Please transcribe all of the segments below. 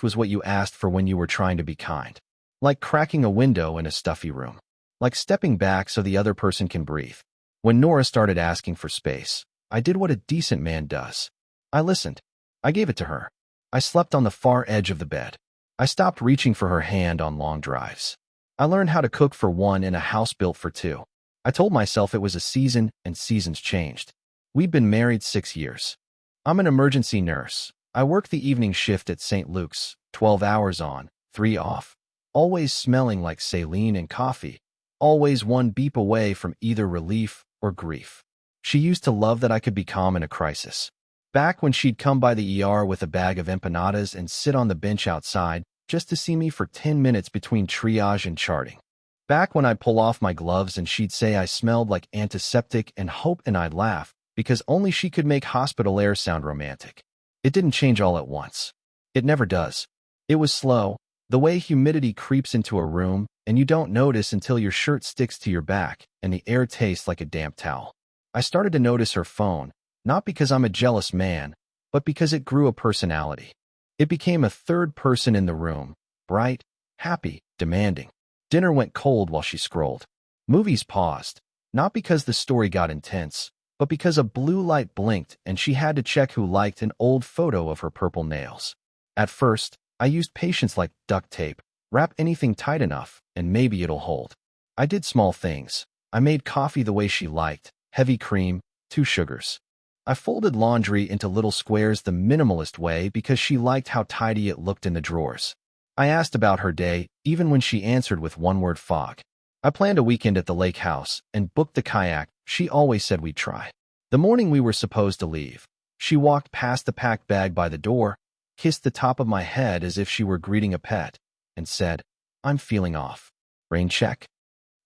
space was what you asked for when you were trying to be kind. Like cracking a window in a stuffy room. Like stepping back so the other person can breathe. When Nora started asking for space, I did what a decent man does. I listened. I gave it to her. I slept on the far edge of the bed. I stopped reaching for her hand on long drives. I learned how to cook for one in a house built for two. I told myself it was a season, and seasons changed. We'd been married 6 years. I'm an emergency nurse. I work the evening shift at St. Luke's, 12 hours on, 3 off. Always smelling like saline and coffee. Always one beep away from either relief or grief. She used to love that I could be calm in a crisis. Back when she'd come by the ER with a bag of empanadas and sit on the bench outside just to see me for 10 minutes between triage and charting. Back when I'd pull off my gloves and she'd say I smelled like antiseptic and I'd laugh because only she could make hospital air sound romantic. It didn't change all at once. It never does. It was slow, the way humidity creeps into a room and you don't notice until your shirt sticks to your back and the air tastes like a damp towel. I started to notice her phone, not because I'm a jealous man, but because it grew a personality. It became a third person in the room, bright, happy, demanding. Dinner went cold while she scrolled. Movies paused, not because the story got intense, but because a blue light blinked and she had to check who liked an old photo of her purple nails. At first, I used patience like duct tape. Wrap anything tight enough, and maybe it'll hold. I did small things. I made coffee the way she liked, heavy cream, 2 sugars. I folded laundry into little squares the minimalist way because she liked how tidy it looked in the drawers. I asked about her day, even when she answered with one word fog. I planned a weekend at the lake house and booked the kayak she always said we'd try. The morning we were supposed to leave, she walked past the packed bag by the door, kissed the top of my head as if she were greeting a pet, and said, "I'm feeling off. Rain check?"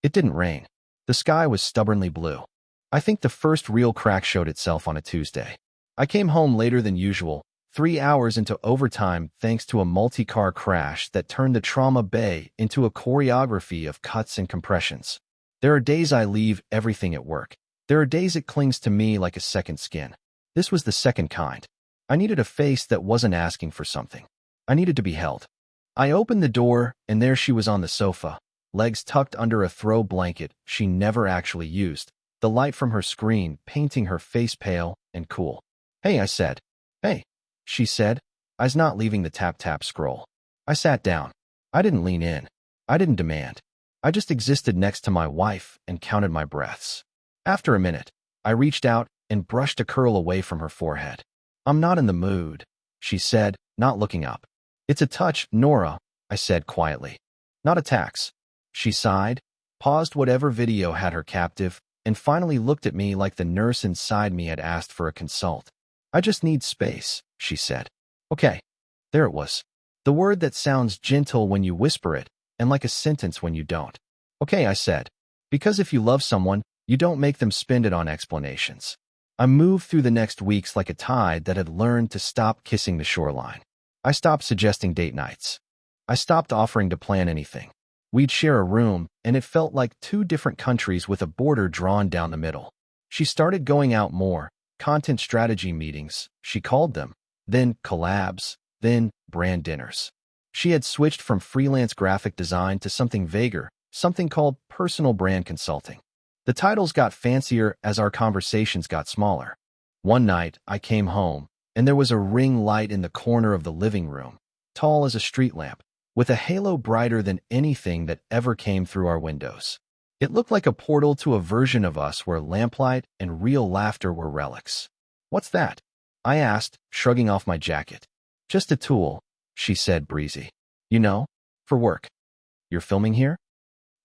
It didn't rain. The sky was stubbornly blue. I think the first real crack showed itself on a Tuesday. I came home later than usual, 3 hours into overtime thanks to a multi-car crash that turned the trauma bay into a choreography of cuts and compressions. There are days I leave everything at work. There are days it clings to me like a second skin. This was the second kind. I needed a face that wasn't asking for something. I needed to be held. I opened the door, and there she was on the sofa, legs tucked under a throw blanket she never actually used, the light from her screen painting her face pale and cool. "Hey," I said. "Hey," she said. "I's not leaving the tap-tap scroll." I sat down. I didn't lean in. I didn't demand. I just existed next to my wife and counted my breaths. After a minute, I reached out and brushed a curl away from her forehead. "I'm not in the mood," she said, not looking up. "It's a touch, Nora," I said quietly. "Not a tax." She sighed, paused whatever video had her captive, and finally looked at me like the nurse inside me had asked for a consult. "I just need space," she said. Okay. There it was. The word that sounds gentle when you whisper it, and like a sentence when you don't. "Okay," I said. Because if you love someone, you don't make them spend it on explanations. I moved through the next weeks like a tide that had learned to stop kissing the shoreline. I stopped suggesting date nights. I stopped offering to plan anything. We'd share a room, and it felt like 2 different countries with a border drawn down the middle. She started going out more, content strategy meetings, she called them, then collabs, then brand dinners. She had switched from freelance graphic design to something vaguer, something called personal brand consulting. The titles got fancier as our conversations got smaller. One night, I came home, and there was a ring light in the corner of the living room, tall as a street lamp, with a halo brighter than anything that ever came through our windows. It looked like a portal to a version of us where lamplight and real laughter were relics. "What's that?" I asked, shrugging off my jacket. "Just a tool," she said, breezy. "You know, for work." "You're filming here?"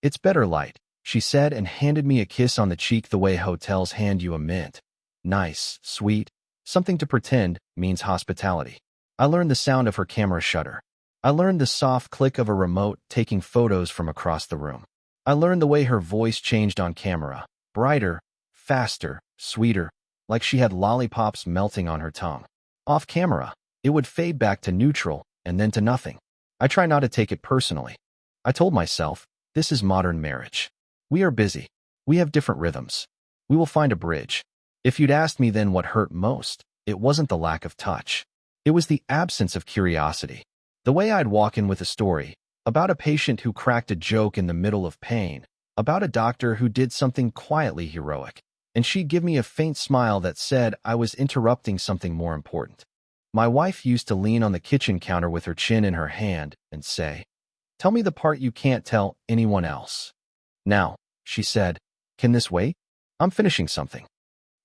"It's better light," she said, and handed me a kiss on the cheek the way hotels hand you a mint. Nice, sweet, something to pretend means hospitality. I learned the sound of her camera shutter. I learned the soft click of a remote taking photos from across the room. I learned the way her voice changed on camera, brighter, faster, sweeter, like she had lollipops melting on her tongue. Off camera, it would fade back to neutral and then to nothing. I try not to take it personally. I told myself, this is modern marriage. We are busy. We have different rhythms. We will find a bridge. If you'd asked me then what hurt most, it wasn't the lack of touch. It was the absence of curiosity. The way I'd walk in with a story about a patient who cracked a joke in the middle of pain, about a doctor who did something quietly heroic, and she'd give me a faint smile that said I was interrupting something more important. My wife used to lean on the kitchen counter with her chin in her hand and say, "Tell me the part you can't tell anyone else." "Now," she said, "can this wait? I'm finishing something."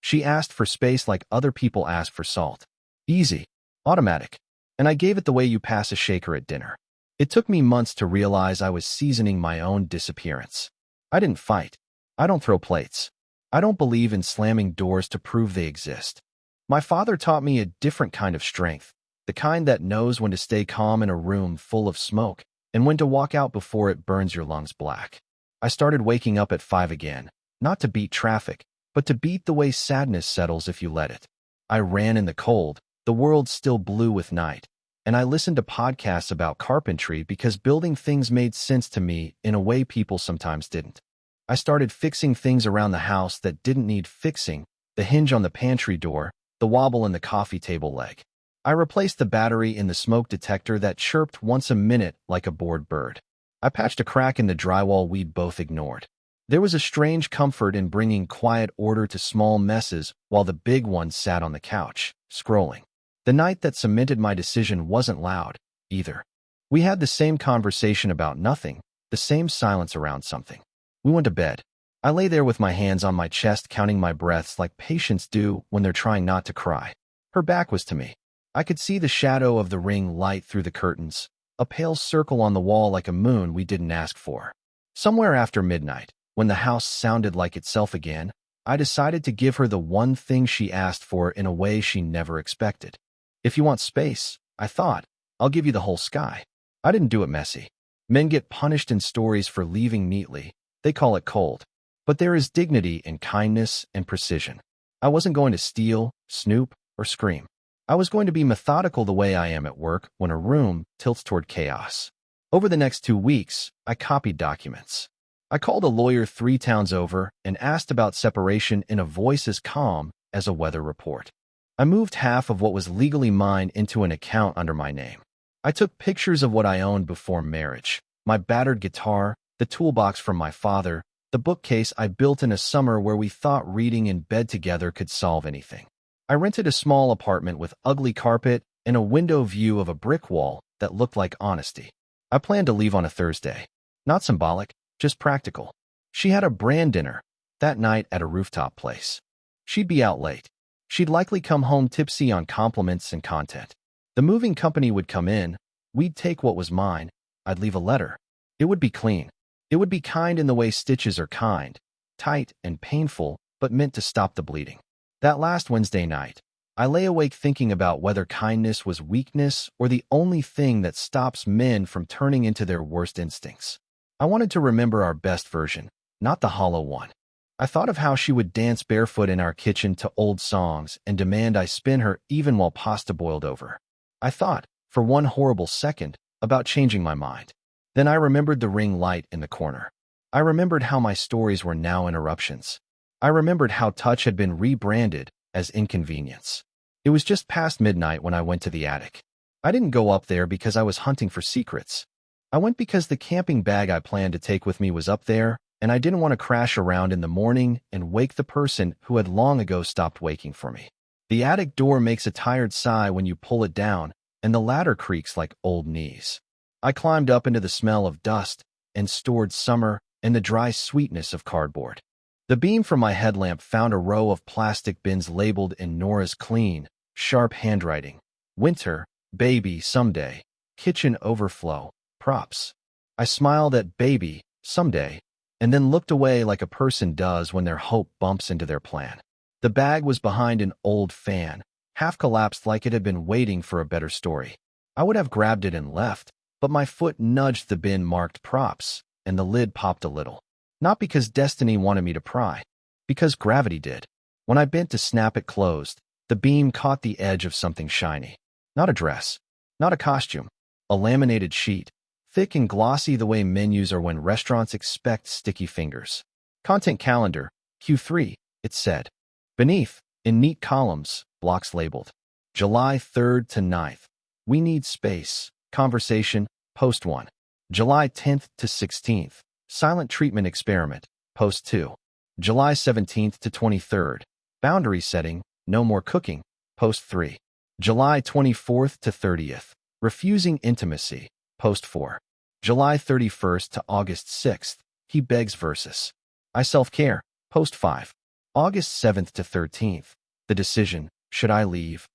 She asked for space like other people ask for salt. Easy, automatic. And I gave it the way you pass a shaker at dinner. It took me months to realize I was seasoning my own disappearance. I didn't fight. I don't throw plates. I don't believe in slamming doors to prove they exist. My father taught me a different kind of strength, the kind that knows when to stay calm in a room full of smoke and when to walk out before it burns your lungs black. I started waking up at 5 again, not to beat traffic, but to beat the way sadness settles if you let it. I ran in the cold, the world still blue with night, and I listened to podcasts about carpentry because building things made sense to me in a way people sometimes didn't. I started fixing things around the house that didn't need fixing, the hinge on the pantry door, the wobble in the coffee table leg. I replaced the battery in the smoke detector that chirped once a minute like a bored bird. I patched a crack in the drywall we'd both ignored. There was a strange comfort in bringing quiet order to small messes while the big one sat on the couch, scrolling. The night that cemented my decision wasn't loud, either. We had the same conversation about nothing, the same silence around something. We went to bed. I lay there with my hands on my chest counting my breaths like patients do when they're trying not to cry. Her back was to me. I could see the shadow of the ring light through the curtains, a pale circle on the wall like a moon we didn't ask for. Somewhere after midnight, when the house sounded like itself again, I decided to give her the one thing she asked for in a way she never expected. "If you want space," I thought, "I'll give you the whole sky." I didn't do it messy. Men get punished in stories for leaving neatly. They call it cold. But there is dignity in kindness and precision. I wasn't going to steal, snoop, or scream. I was going to be methodical the way I am at work when a room tilts toward chaos. Over the next 2 weeks, I copied documents. I called a lawyer 3 towns over and asked about separation in a voice as calm as a weather report. I moved half of what was legally mine into an account under my name. I took pictures of what I owned before marriage: my battered guitar, the toolbox from my father, the bookcase I built in a summer where we thought reading in bed together could solve anything. I rented a small apartment with ugly carpet and a window view of a brick wall that looked like honesty. I planned to leave on a Thursday. Not symbolic, just practical. She had a brand dinner that night at a rooftop place. She'd be out late. She'd likely come home tipsy on compliments and content. The moving company would come in. We'd take what was mine. I'd leave a letter. It would be clean. It would be kind in the way stitches are kind, tight and painful, but meant to stop the bleeding. That last Wednesday night, I lay awake thinking about whether kindness was weakness or the only thing that stops men from turning into their worst instincts. I wanted to remember our best version, not the hollow one. I thought of how she would dance barefoot in our kitchen to old songs and demand I spin her even while pasta boiled over. I thought, for one horrible second, about changing my mind. Then I remembered the ring light in the corner. I remembered how my stories were now interruptions. I remembered how touch had been rebranded as inconvenience. It was just past midnight when I went to the attic. I didn't go up there because I was hunting for secrets. I went because the camping bag I planned to take with me was up there, and I didn't want to crash around in the morning and wake the person who had long ago stopped waking for me. The attic door makes a tired sigh when you pull it down, and the ladder creaks like old knees. I climbed up into the smell of dust and stored summer and the dry sweetness of cardboard. The beam from my headlamp found a row of plastic bins labeled in Nora's clean, sharp handwriting: winter, baby, someday, kitchen overflow, props. I smiled at baby, someday, and then looked away like a person does when their hope bumps into their plan. The bag was behind an old fan, half collapsed like it had been waiting for a better story. I would have grabbed it and left, but my foot nudged the bin marked props, and the lid popped a little. Not because destiny wanted me to pry, because gravity did. When I bent to snap it closed, the beam caught the edge of something shiny. Not a dress, not a costume, a laminated sheet, thick and glossy the way menus are when restaurants expect sticky fingers. Content calendar, Q3, it said. Beneath, in neat columns, blocks labeled July 3rd to 9th. We need space, Conversation, Post 1. July 10th to 16th. Silent treatment experiment, Post 2. July 17th to 23rd. Boundary setting, no more cooking, Post 3. July 24th to 30th. Refusing intimacy, Post 4. July 31st to August 6th. He begs versus I self-care, Post 5. August 7th to 13th. The decision, should I leave?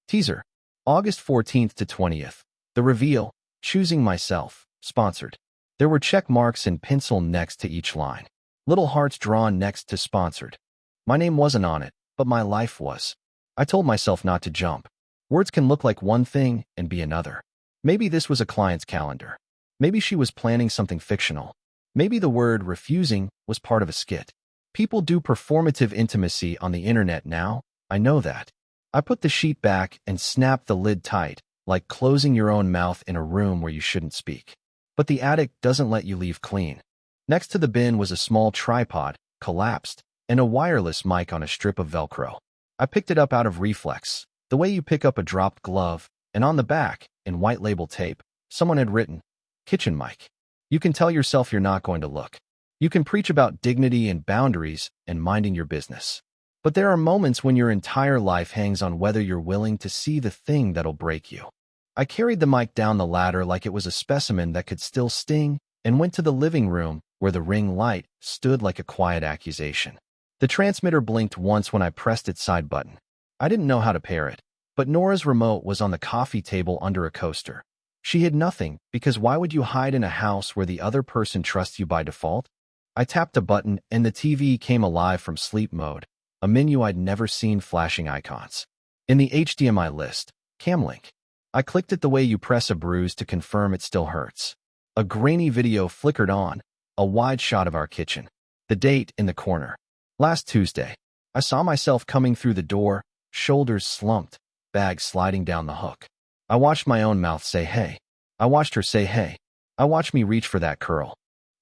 Teaser. August 14th to 20th. The reveal, choosing myself, sponsored. There were check marks in pencil next to each line. Little hearts drawn next to sponsored. My name wasn't on it, but my life was. I told myself not to jump. Words can look like one thing and be another. Maybe this was a client's calendar. Maybe she was planning something fictional. Maybe the word refusing was part of a skit. People do performative intimacy on the internet now, I know that. I put the sheet back and snapped the lid tight, like closing your own mouth in a room where you shouldn't speak. But the attic doesn't let you leave clean. Next to the bin was a small tripod, collapsed, and a wireless mic on a strip of Velcro. I picked it up out of reflex, the way you pick up a dropped glove, and on the back, in white label tape, someone had written, "Kitchen mic." You can tell yourself you're not going to look. You can preach about dignity and boundaries and minding your business. But there are moments when your entire life hangs on whether you're willing to see the thing that'll break you. I carried the mic down the ladder like it was a specimen that could still sting and went to the living room where the ring light stood like a quiet accusation. The transmitter blinked once when I pressed its side button. I didn't know how to pair it, but Nora's remote was on the coffee table under a coaster. She hid nothing, because why would you hide in a house where the other person trusts you by default? I tapped a button and the TV came alive from sleep mode, a menu I'd never seen flashing icons. In the HDMI list, Camlink. I clicked it the way you press a bruise to confirm it still hurts. A grainy video flickered on, a wide shot of our kitchen. The date in the corner. Last Tuesday. I saw myself coming through the door, shoulders slumped, bag sliding down the hook. I watched my own mouth say hey. I watched her say hey. I watched me reach for that curl.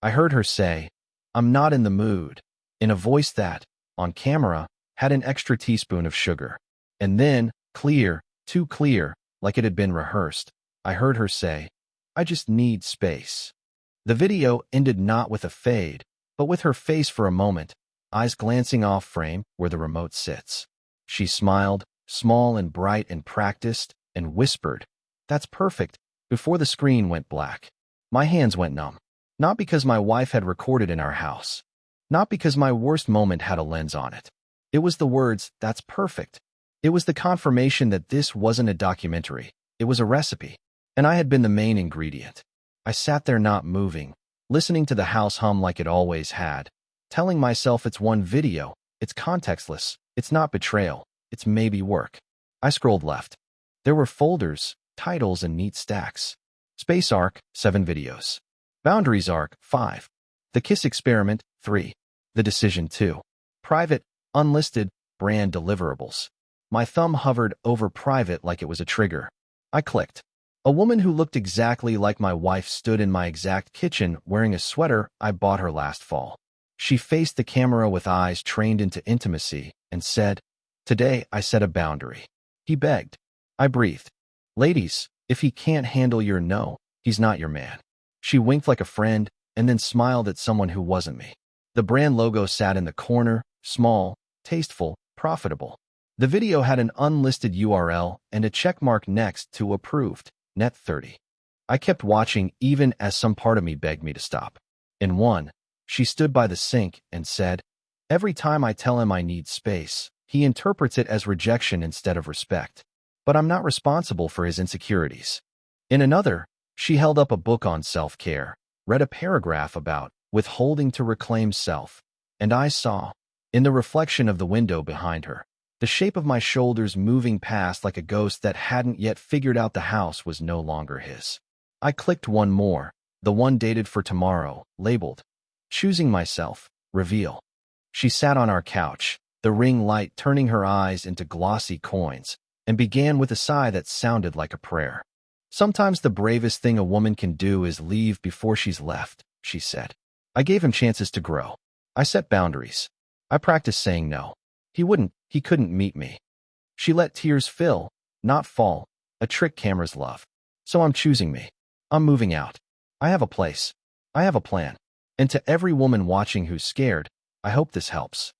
I heard her say, "I'm not in the mood," in a voice that, on camera, had an extra teaspoon of sugar. And then, clear, too clear, like it had been rehearsed, I heard her say, "I just need space." The video ended not with a fade, but with her face for a moment, eyes glancing off frame where the remote sits. She smiled, small and bright and practiced, and whispered, "That's perfect," before the screen went black. My hands went numb. Not because my wife had recorded in our house. Not because my worst moment had a lens on it. It was the words, "That's perfect." It was the confirmation that this wasn't a documentary. It was a recipe. And I had been the main ingredient. I sat there not moving, listening to the house hum like it always had, telling myself it's one video, it's contextless, it's not betrayal, it's maybe work. I scrolled left. There were folders, titles, and neat stacks. Space Arc, 7 videos. Boundaries Arc, 5. The Kiss Experiment, 3. The Decision, 2. Private, unlisted, brand deliverables. My thumb hovered over private like it was a trigger. I clicked. A woman who looked exactly like my wife stood in my exact kitchen wearing a sweater I bought her last fall. She faced the camera with eyes trained into intimacy and said, "Today I set a boundary." He begged. I breathed. "Ladies, if he can't handle your no, he's not your man." She winked like a friend and then smiled at someone who wasn't me. The brand logo sat in the corner, small, tasteful, profitable. The video had an unlisted URL and a checkmark next to approved, net 30. I kept watching even as some part of me begged me to stop. In one, she stood by the sink and said, "Every time I tell him I need space, he interprets it as rejection instead of respect. But I'm not responsible for his insecurities." In another, she held up a book on self-care, read a paragraph about withholding to reclaim self, and I saw, in the reflection of the window behind her, the shape of my shoulders moving past like a ghost that hadn't yet figured out the house was no longer his. I clicked one more, the one dated for tomorrow, labeled, "Choosing Myself, Reveal." She sat on our couch, the ring light turning her eyes into glossy coins, and began with a sigh that sounded like a prayer. "Sometimes the bravest thing a woman can do is leave before she's left," she said. I gave him chances to grow. I set boundaries. I practiced saying no. He couldn't meet me. She let tears fill, not fall, a trick cameras love. So I'm choosing me. I'm moving out. I have a place. I have a plan. And to every woman watching who's scared, I hope this helps.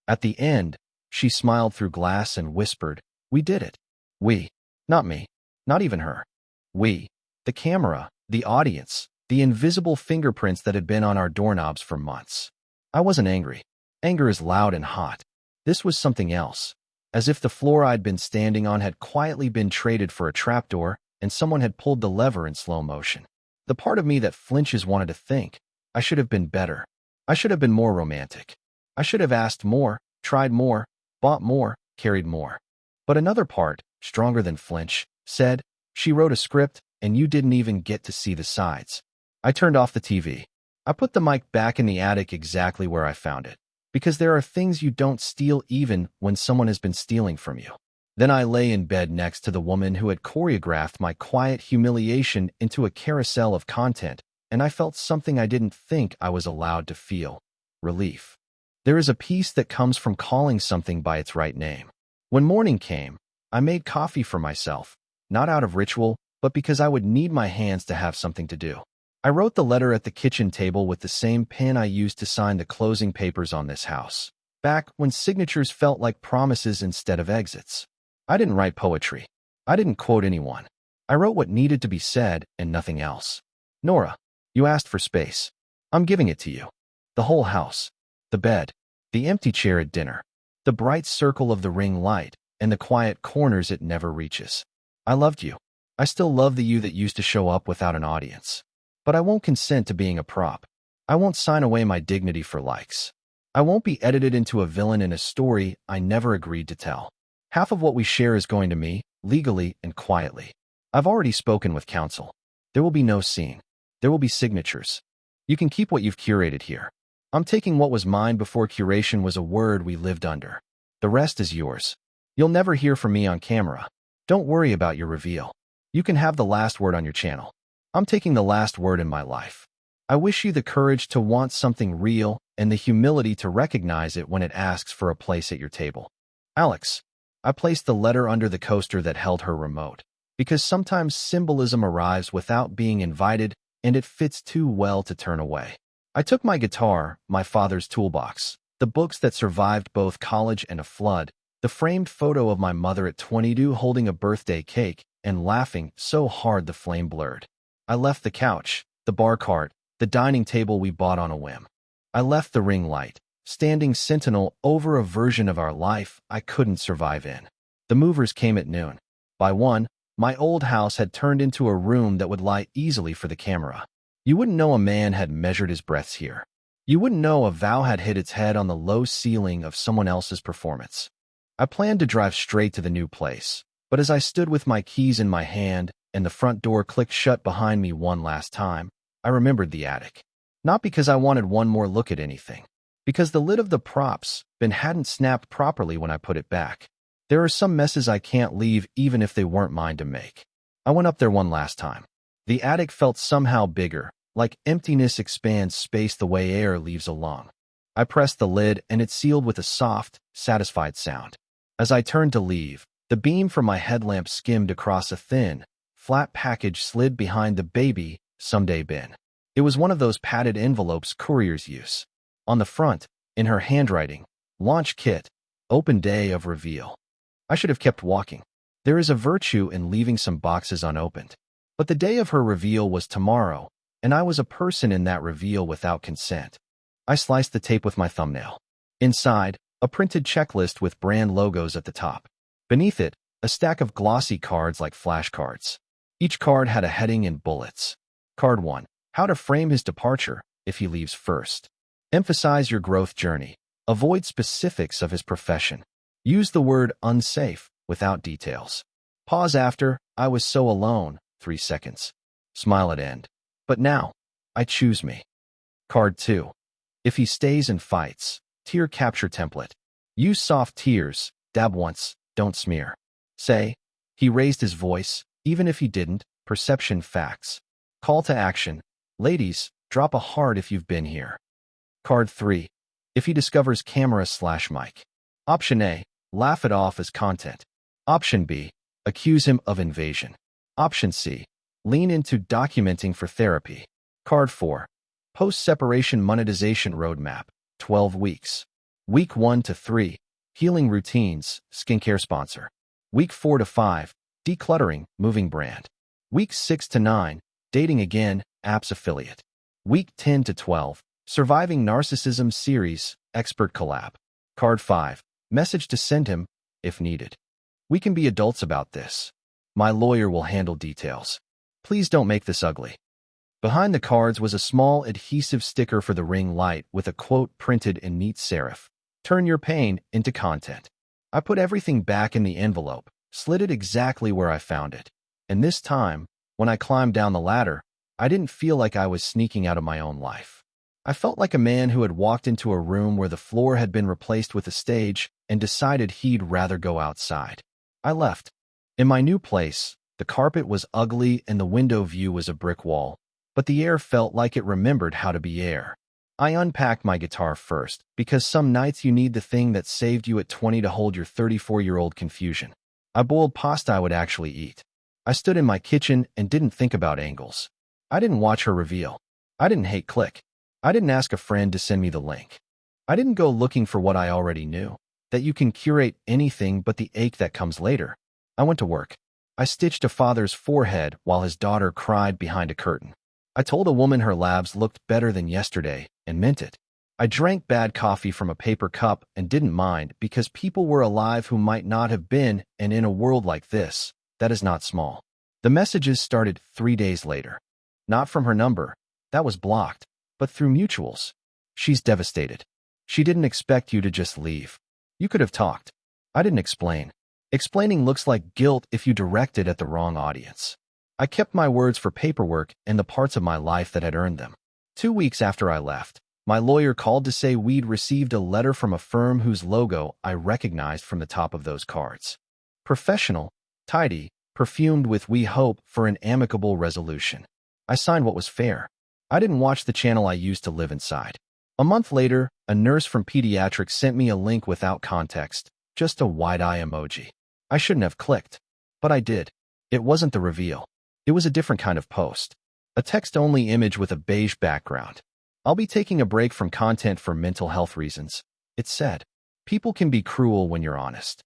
At the end, she smiled through glass and whispered, "We did it." We. Not me. Not even her. We. The camera, the audience, the invisible fingerprints that had been on our doorknobs for months. I wasn't angry. Anger is loud and hot. This was something else. As if the floor I'd been standing on had quietly been traded for a trapdoor, and someone had pulled the lever in slow motion. The part of me that flinches wanted to think, I should have been better. I should have been more romantic. I should have asked more, tried more, bought more, carried more. But another part, stronger than flinch, said, "She wrote a script, and you didn't even get to see the sides." I turned off the TV. I put the mic back in the attic exactly where I found it. Because there are things you don't steal even when someone has been stealing from you. Then I lay in bed next to the woman who had choreographed my quiet humiliation into a carousel of content, and I felt something I didn't think I was allowed to feel: relief. There is a peace that comes from calling something by its right name. When morning came, I made coffee for myself, not out of ritual, but because I would need my hands to have something to do. I wrote the letter at the kitchen table with the same pen I used to sign the closing papers on this house, back when signatures felt like promises instead of exits. I didn't write poetry. I didn't quote anyone. I wrote what needed to be said and nothing else. "Nora, you asked for space. I'm giving it to you. The whole house. The bed. The empty chair at dinner. The bright circle of the ring light, and the quiet corners it never reaches. I loved you. I still love the you that used to show up without an audience. But I won't consent to being a prop. I won't sign away my dignity for likes. I won't be edited into a villain in a story I never agreed to tell. Half of what we share is going to me, legally and quietly. I've already spoken with counsel. There will be no scene. There will be signatures. You can keep what you've curated here. I'm taking what was mine before curation was a word we lived under. The rest is yours. You'll never hear from me on camera. Don't worry about your reveal. You can have the last word on your channel. I'm taking the last word in my life. I wish you the courage to want something real and the humility to recognize it when it asks for a place at your table. Alex." I placed the letter under the coaster that held her remote, because sometimes symbolism arrives without being invited, and it fits too well to turn away. I took my guitar, my father's toolbox, the books that survived both college and a flood, the framed photo of my mother at 22 holding a birthday cake and laughing so hard the flame blurred. I left the couch, the bar cart, the dining table we bought on a whim. I left the ring light, standing sentinel over a version of our life I couldn't survive in. The movers came at noon. By 1, my old house had turned into a room that would lie easily for the camera. You wouldn't know a man had measured his breaths here. You wouldn't know a vow had hit its head on the low ceiling of someone else's performance. I planned to drive straight to the new place, but as I stood with my keys in my hand and the front door clicked shut behind me one last time, I remembered the attic. Not because I wanted one more look at anything. Because the lid of the props bin hadn't snapped properly when I put it back. There are some messes I can't leave even if they weren't mine to make. I went up there one last time. The attic felt somehow bigger, like emptiness expands space the way air leaves a lung. I pressed the lid and it sealed with a soft, satisfied sound. As I turned to leave, the beam from my headlamp skimmed across a thin, flat package slid behind the baby someday bin. It was one of those padded envelopes couriers use. On the front, in her handwriting, "Launch kit, open day of reveal." I should have kept walking. There is a virtue in leaving some boxes unopened. But the day of her reveal was tomorrow, and I was a person in that reveal without consent. I sliced the tape with my thumbnail. Inside, a printed checklist with brand logos at the top. Beneath it, a stack of glossy cards like flashcards. Each card had a heading in bullets. Card 1, how to frame his departure if he leaves first. Emphasize your growth journey. Avoid specifics of his profession. Use the word unsafe without details. Pause after, I was so alone, 3 seconds. Smile at end. But now, I choose me. Card 2. If he stays and fights. Tear capture template. Use soft tears, dab once, don't smear. Say, he raised his voice, even if he didn't, perception facts. Call to action. Ladies, drop a heart if you've been here. Card 3. If he discovers camera/mic. Option A, laugh it off as content. Option B, accuse him of invasion. Option C, Lean into documenting for therapy. Card 4. Post-separation monetization roadmap. 12 weeks. Week 1 to 3. Healing routines. Skincare sponsor. Week 4 to 5. Decluttering. Moving brand. Week 6 to 9. Dating again. Apps affiliate. Week 10 to 12. Surviving narcissism series. Expert collab. Card 5. Message to send him, if needed. We can be adults about this. My lawyer will handle details. Please don't make this ugly. Behind the cards was a small adhesive sticker for the ring light with a quote printed in neat serif. Turn your pain into content. I put everything back in the envelope, slid it exactly where I found it. And this time, when I climbed down the ladder, I didn't feel like I was sneaking out of my own life. I felt like a man who had walked into a room where the floor had been replaced with a stage and decided he'd rather go outside. I left. In my new place, the carpet was ugly and the window view was a brick wall, but the air felt like it remembered how to be air. I unpacked my guitar first, because some nights you need the thing that saved you at 20 to hold your 34-year-old confusion. I boiled pasta I would actually eat. I stood in my kitchen and didn't think about angles. I didn't watch her reveal. I didn't hate click. I didn't ask a friend to send me the link. I didn't go looking for what I already knew, that you can curate anything but the ache that comes later. I went to work. I stitched a father's forehead while his daughter cried behind a curtain. I told a woman her labs looked better than yesterday and meant it. I drank bad coffee from a paper cup and didn't mind because people were alive who might not have been, and in a world like this, that is not small. The messages started 3 days later. Not from her number. That was blocked. But through mutuals. She's devastated. She didn't expect you to just leave. You could have talked. I didn't explain. Explaining looks like guilt if you direct it at the wrong audience. I kept my words for paperwork and the parts of my life that had earned them. 2 weeks after I left, my lawyer called to say we'd received a letter from a firm whose logo I recognized from the top of those cards. Professional, tidy, perfumed with "We hope for an amicable resolution." I signed what was fair. I didn't watch the channel I used to live inside. A month later, a nurse from pediatrics sent me a link without context, just a wide-eye emoji. I shouldn't have clicked, but I did. It wasn't the reveal. It was a different kind of post. A text-only image with a beige background. I'll be taking a break from content for mental health reasons. It said, people can be cruel when you're honest.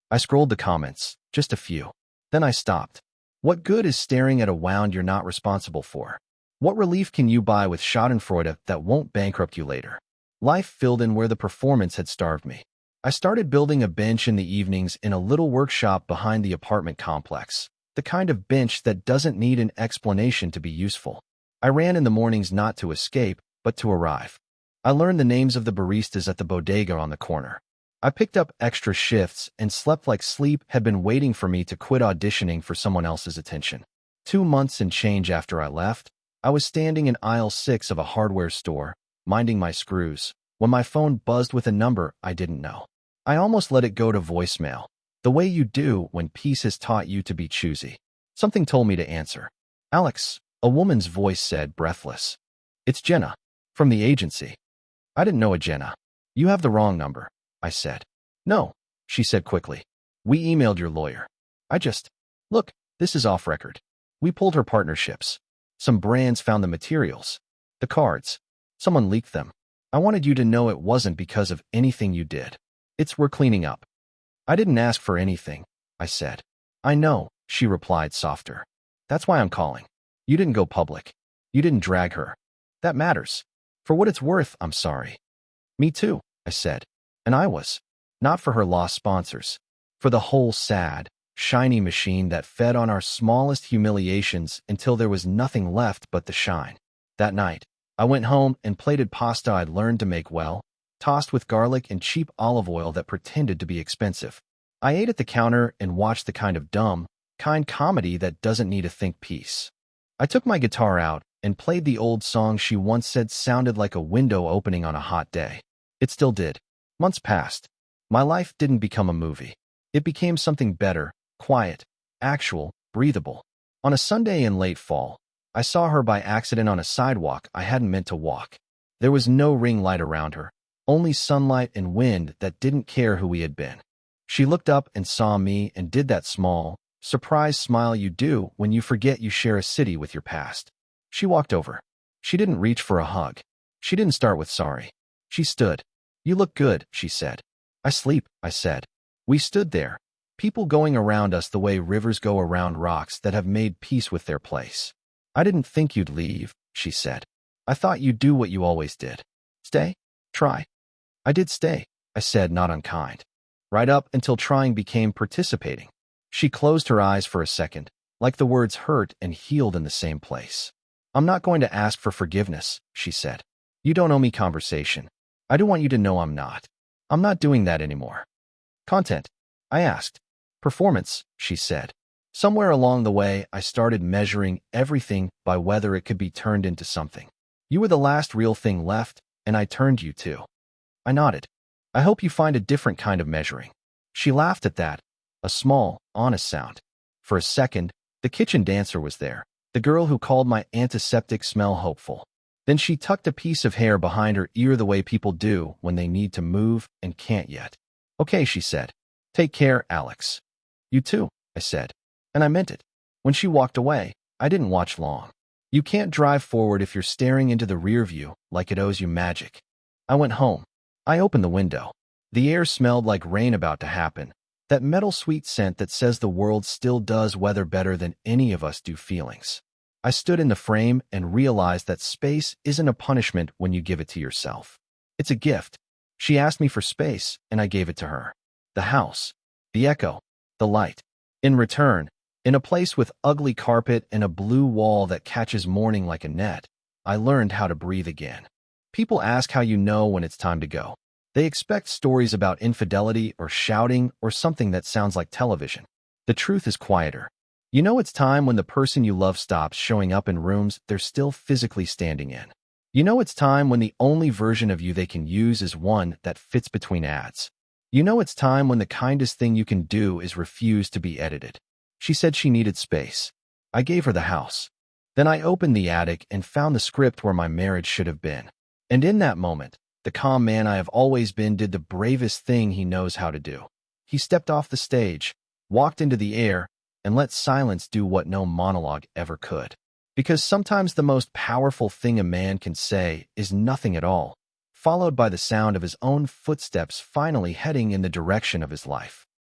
I scrolled the comments, just a few. Then I stopped. What good is staring at a wound you're not responsible for? What relief can you buy with schadenfreude that won't bankrupt you later? Life filled in where the performance had starved me. I started building a bench in the evenings in a little workshop behind the apartment complex, the kind of bench that doesn't need an explanation to be useful. I ran in the mornings not to escape, but to arrive. I learned the names of the baristas at the bodega on the corner. I picked up extra shifts and slept like sleep had been waiting for me to quit auditioning for someone else's attention. 2 months and change after I left, I was standing in aisle 6 of a hardware store, minding my screws, when my phone buzzed with a number I didn't know. I almost let it go to voicemail, the way you do when peace has taught you to be choosy. Something told me to answer. Alex, a woman's voice said, breathless. It's Jenna, from the agency. I didn't know a Jenna. You have the wrong number, I said. No, she said quickly. We emailed your lawyer. Look, this is off record. We pulled her partnerships. Some brands found the materials. The cards. Someone leaked them. I wanted you to know it wasn't because of anything you did. We're cleaning up. I didn't ask for anything, I said. I know, she replied softer. That's why I'm calling. You didn't go public. You didn't drag her. That matters. For what it's worth, I'm sorry. Me too, I said. And I was. Not for her lost sponsors. For the whole sad, shiny machine that fed on our smallest humiliations until there was nothing left but the shine. That night, I went home and plated pasta I'd learned to make well, tossed with garlic and cheap olive oil that pretended to be expensive. I ate at the counter and watched the kind of dumb, kind comedy that doesn't need a think piece. I took my guitar out and played the old song she once said sounded like a window opening on a hot day. It still did. Months passed. My life didn't become a movie. It became something better, quiet, actual, breathable. On a Sunday in late fall, I saw her by accident on a sidewalk I hadn't meant to walk. There was no ring light around her, only sunlight and wind that didn't care who we had been. She looked up and saw me and did that small, Surprise smile you do when you forget you share a city with your past. She walked over. She didn't reach for a hug. She didn't start with sorry. She stood. You look good, she said. I sleep, I said. We stood there, people going around us the way rivers go around rocks that have made peace with their place. I didn't think you'd leave, she said. I thought you'd do what you always did. Stay? Try. I did stay, I said, not unkind. Right up until trying became participating. She closed her eyes for a second, like the words hurt and healed in the same place. I'm not going to ask for forgiveness, she said. You don't owe me conversation. I do want you to know I'm not. I'm not doing that anymore. Content? I asked. Performance, she said. Somewhere along the way, I started measuring everything by whether it could be turned into something. You were the last real thing left, and I turned you to. I nodded. I hope you find a different kind of measuring. She laughed at that, a small, honest sound. For a second, the kitchen dancer was there, the girl who called my antiseptic smell hopeful. Then she tucked a piece of hair behind her ear the way people do when they need to move and can't yet. Okay, she said. Take care, Alex. You too, I said. And I meant it. When she walked away, I didn't watch long. You can't drive forward if you're staring into the rear view like it owes you magic. I went home. I opened the window. The air smelled like rain about to happen, that metal sweet scent that says the world still does weather better than any of us do feelings. I stood in the frame and realized that space isn't a punishment when you give it to yourself. It's a gift. She asked me for space, and I gave it to her. The house, the echo, the light. In return, in a place with ugly carpet and a blue wall that catches morning like a net, I learned how to breathe again. People ask how you know when it's time to go. They expect stories about infidelity or shouting or something that sounds like television. The truth is quieter. You know it's time when the person you love stops showing up in rooms they're still physically standing in. You know it's time when the only version of you they can use is one that fits between ads. You know it's time when the kindest thing you can do is refuse to be edited. She said she needed space. I gave her the house. Then I opened the attic and found the script where my marriage should have been. And in that moment, the calm man I have always been did the bravest thing he knows how to do. He stepped off the stage, walked into the air, and let silence do what no monologue ever could. Because sometimes the most powerful thing a man can say is nothing at all, followed by the sound of his own footsteps finally heading in the direction of his life.